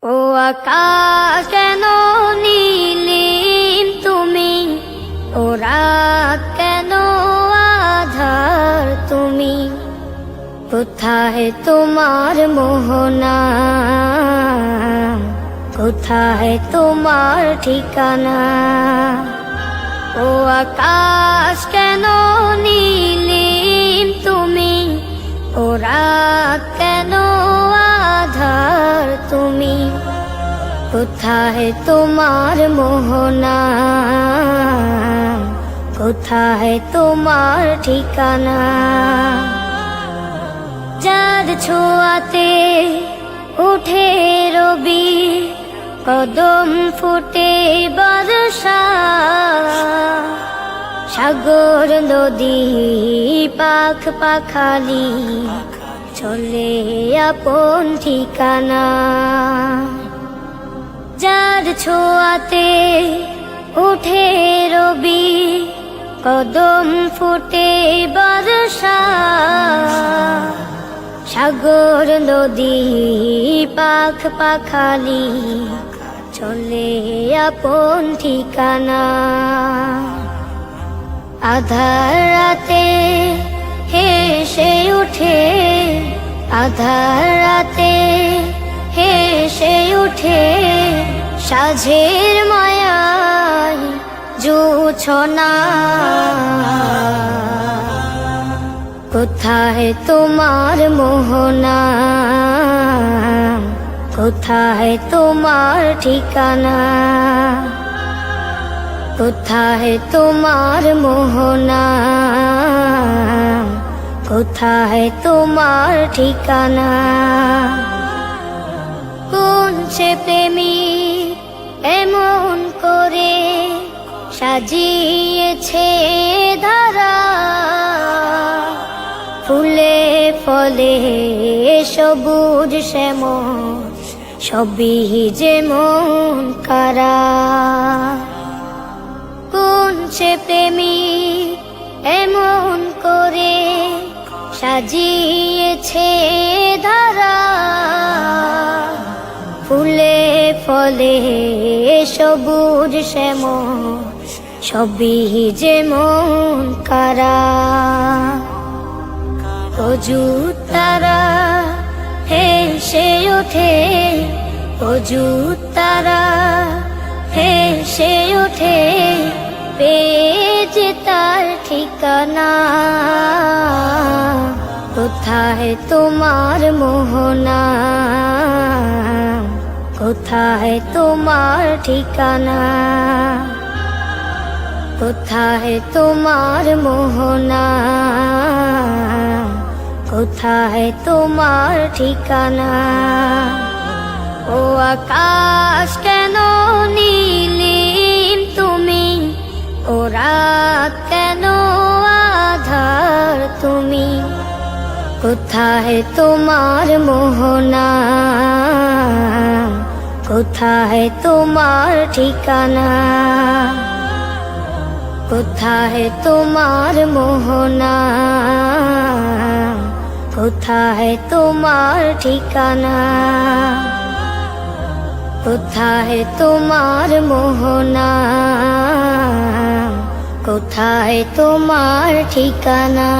ও আকাশ কেন নীলিম তুমি, ও রাত কেন আধার তুমি, কোথায় তোমার মোহনা, কোথায় তোমার ঠিকানা। ও আকাশ কেন নীলিম তুমি, ও রাত কেন আধার তুমি, কোথায় তোমার মোহনা, কোথায় তোমার ঠিকানা। যার ছোঁয়াতে উঠে রবি, কদম ফুটে বর্ষা, সাগর নদী পাখ পাখালি চলে আপন ঠিকানা। যার ছোঁয়াতে উঠে রবি, কদম ফুটে বর্ষা, সাগর নদী পাখ পাখালি চলে আপন ঠিকানা। আধার রাতে হেসে উঠে, আধার রাতে হেসে উঠে, সাঝের মায়ায় জোছনা। কোথায় তোমার মোহনা, কোথায় তোমার ঠিকানা, কোথায় তোমার মোহনা, কোথায় তোমার ঠিকানা। কোন সে প্রেমিক এমন করে সাজিয়েছে ধারা, ফুলে ফলে সবুজ শ্যামল সবই যেমন কারা। কোন সে প্রেমিক এমন করে সাজিয়েছে ধারা, ফুলে ফলে সবুজ শ্যামল সবই যেমন কারা। অযুত তারা হেসে ওঠে, অযুত তারা হেসে ওঠে, পেয়েছে তার ঠিকানা। কোথায় তোমার মোহনা, কোথায় তোমার ঠিকানা, কোথায় তোমার মোহনা, কোথায় তোমার ঠিকানা। ও আকাশ কেন নীলিম তুমি, ও রাত কেন আধার তুমি, কোথায় তোমার মোহনা, কোথায় তোমার ঠিকানা, কোথায় তোমার মোহনা, কোথায় তোমার ঠিকানা, কোথায় তোমার মোহনা, কোথায় তোমার ঠিকানা।